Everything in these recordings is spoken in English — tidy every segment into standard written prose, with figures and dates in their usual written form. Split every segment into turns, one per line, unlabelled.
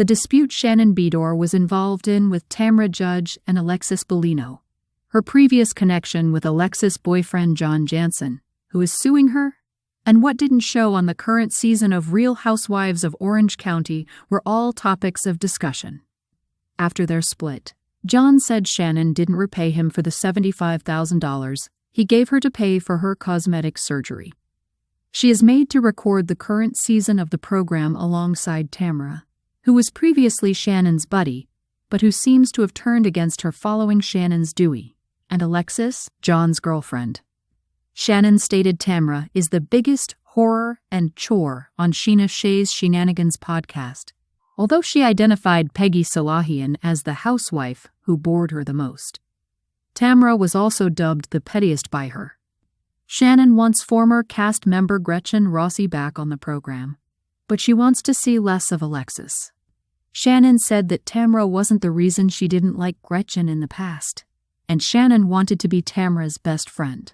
the dispute Shannon Beador was involved in with Tamra Judge and Alexis Bellino, her previous connection with Alexis' boyfriend John Jansen, who is suing her, and what didn't show on the current season of Real Housewives of Orange County were all topics of discussion. After their split, John said Shannon didn't repay him for the $75,000 he gave her to pay for her cosmetic surgery. She is made to record the current season of the program alongside Tamra, who was previously Shannon's buddy, but who seems to have turned against her following Shannon's Dewey, and Alexis, John's girlfriend. Shannon stated Tamra is the biggest horror and chore on Sheena Shea's Shenanigans podcast, although she identified Peggy Salahian as the housewife who bored her the most. Tamra was also dubbed the pettiest by her. Shannon wants former cast member Gretchen Rossi back on the program, but she wants to see less of Alexis. Shannon said that Tamra wasn't the reason she didn't like Gretchen in the past, and Shannon wanted to be Tamra's best friend.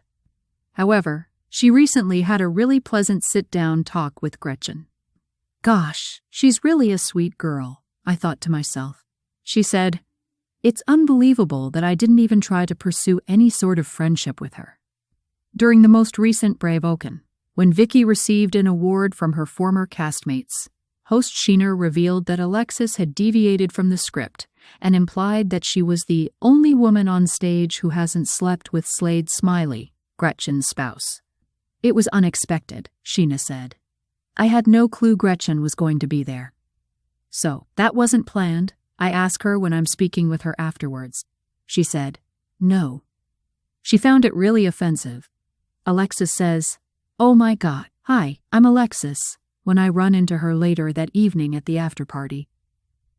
However, she recently had a really pleasant sit-down talk with Gretchen. "Gosh, she's really a sweet girl," I thought to myself. She said, "It's unbelievable that I didn't even try to pursue any sort of friendship with her." During the most recent Brave Oaken, when Vicky received an award from her former castmates, host Sheena revealed that Alexis had deviated from the script and implied that she was the only woman on stage who hasn't slept with Slade Smiley, Gretchen's spouse. "It was unexpected," Sheena said. "I had no clue Gretchen was going to be there." "So, that wasn't planned?" I asked her when I'm speaking with her afterwards. She said, "No." She found it really offensive. Alexis says, "Oh my God, hi, I'm Alexis," when I run into her later that evening at the after-party.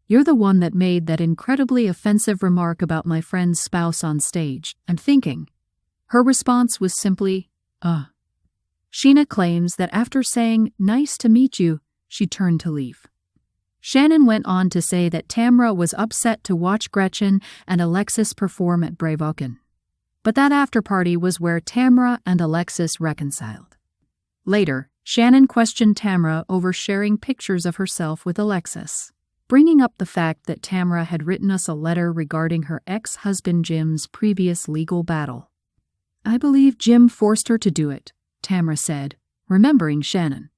"You're the one that made that incredibly offensive remark about my friend's spouse on stage," I'm thinking. Her response was simply, Sheena claims that after saying, "Nice to meet you," she turned to leave. Shannon went on to say that Tamra was upset to watch Gretchen and Alexis perform at Brave Oaken. But that after-party was where Tamra and Alexis reconciled. Later, Shannon questioned Tamra over sharing pictures of herself with Alexis, bringing up the fact that Tamra had written us a letter regarding her ex-husband Jim's previous legal battle. "I believe Jim forced her to do it," Tamra said, remembering Shannon.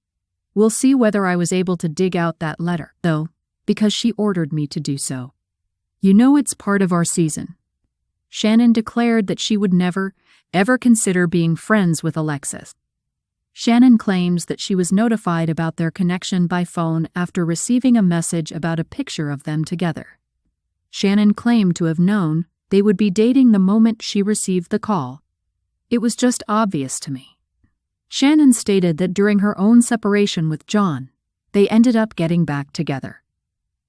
"We'll see whether I was able to dig out that letter, though, because she ordered me to do so. You know it's part of our season." Shannon declared that she would never, ever consider being friends with Alexis. Shannon claims that she was notified about their connection by phone after receiving a message about a picture of them together. Shannon claimed to have known they would be dating the moment she received the call. "It was just obvious to me." Shannon stated that during her own separation with John, they ended up getting back together.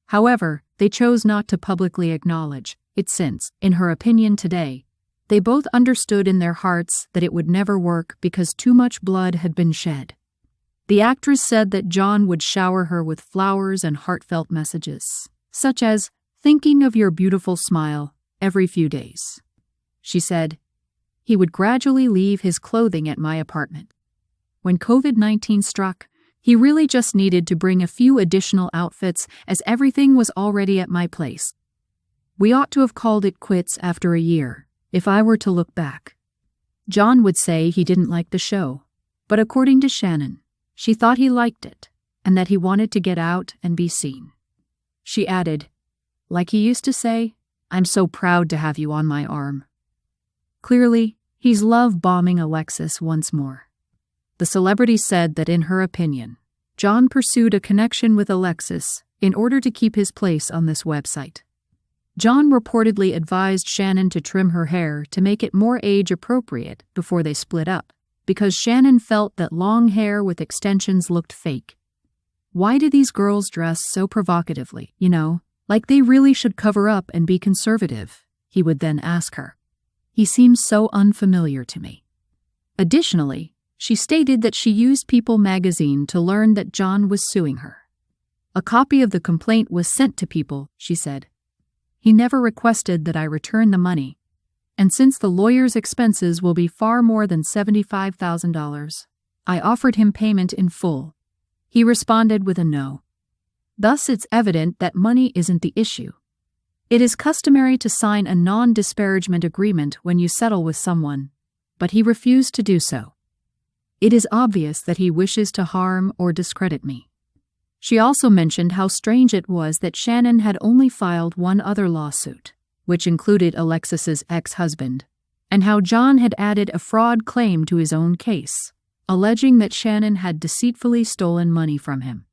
However, they chose not to publicly acknowledge it since, in her opinion today, they both understood in their hearts that it would never work because too much blood had been shed. The actress said that John would shower her with flowers and heartfelt messages, such as, "Thinking of your beautiful smile," every few days. She said, "He would gradually leave his clothing at my apartment. When COVID-19 struck, he really just needed to bring a few additional outfits as everything was already at my place. We ought to have called it quits after a year, if I were to look back." John would say he didn't like the show, but according to Shannon, she thought he liked it and that he wanted to get out and be seen. She added, "Like he used to say, I'm so proud to have you on my arm." Clearly, he's love-bombing Alexis once more. The celebrity said that in her opinion, John pursued a connection with Alexis in order to keep his place on this website. John reportedly advised Shannon to trim her hair to make it more age-appropriate before they split up, because Shannon felt that long hair with extensions looked fake. "Why do these girls dress so provocatively, like they really should cover up and be conservative?" he would then ask her. "He seems so unfamiliar to me." Additionally, she stated that she used People magazine to learn that John was suing her. "A copy of the complaint was sent to People," she said. "He never requested that I return the money, and since the lawyer's expenses will be far more than $75,000, I offered him payment in full. He responded with a no. Thus, it's evident that money isn't the issue. It is customary to sign a non-disparagement agreement when you settle with someone, but he refused to do so. It is obvious that he wishes to harm or discredit me. She also mentioned how strange it was that Shannon had only filed one other lawsuit, which included Alexis's ex-husband, and how John had added a fraud claim to his own case, alleging that Shannon had deceitfully stolen money from him.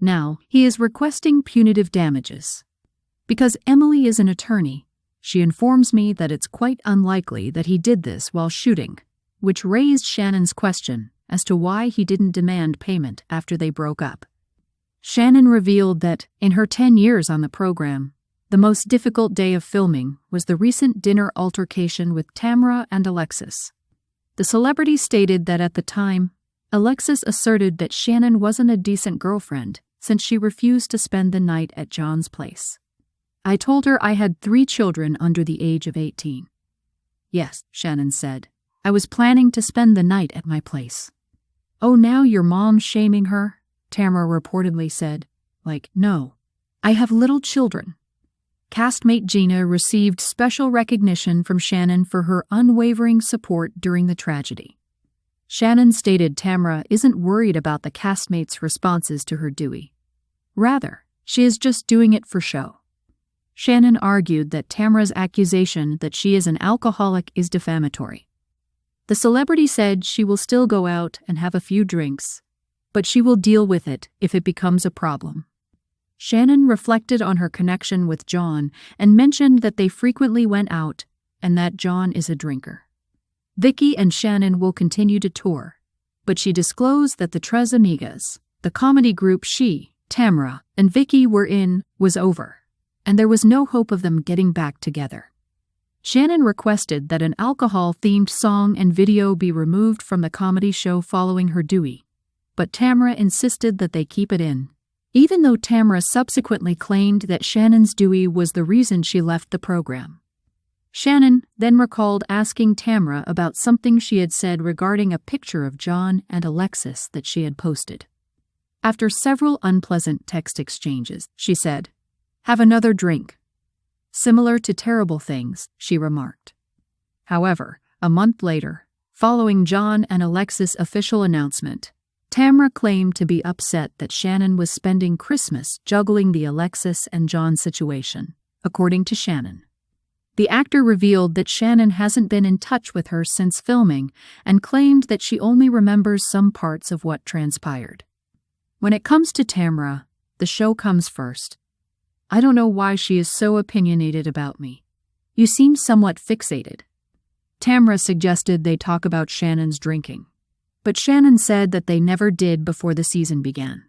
Now, he is requesting punitive damages. Because Emily is an attorney, she informs me that it's quite unlikely that he did this while shooting, which raised Shannon's question as to why he didn't demand payment after they broke up. Shannon revealed that, in her 10 years on the program, the most difficult day of filming was the recent dinner altercation with Tamra and Alexis. The celebrity stated that at the time, Alexis asserted that Shannon wasn't a decent girlfriend since she refused to spend the night at John's place. I told her I had 3 children under the age of 18. Yes, Shannon said. I was planning to spend the night at my place. Oh, now your mom's shaming her? Tamra reportedly said. Like, no. I have little children. Castmate Gina received special recognition from Shannon for her unwavering support during the tragedy. Shannon stated Tamra isn't worried about the castmates' responses to her Dewey. Rather, she is just doing it for show. Shannon argued that Tamra's accusation that she is an alcoholic is defamatory. The celebrity said she will still go out and have a few drinks, but she will deal with it if it becomes a problem. Shannon reflected on her connection with John and mentioned that they frequently went out and that John is a drinker. Vicky and Shannon will continue to tour, but she disclosed that the Tres Amigas, the comedy group she, Tamra, and Vicky were in, was over, and there was no hope of them getting back together. Shannon requested that an alcohol-themed song and video be removed from the comedy show following her Dewey, but Tamra insisted that they keep it in, even though Tamra subsequently claimed that Shannon's Dewey was the reason she left the program. Shannon then recalled asking Tamra about something she had said regarding a picture of John and Alexis that she had posted. After several unpleasant text exchanges, she said, "Have another drink." Similar to terrible things, she remarked. However, a month later, following John and Alexis' official announcement, Tamra claimed to be upset that Shannon was spending Christmas juggling the Alexis and John situation, according to Shannon. The actor revealed that Shannon hasn't been in touch with her since filming and claimed that she only remembers some parts of what transpired. When it comes to Tamra, the show comes first. I don't know why she is so opinionated about me. You seem somewhat fixated. Tamra suggested they talk about Shannon's drinking, but Shannon said that they never did before the season began.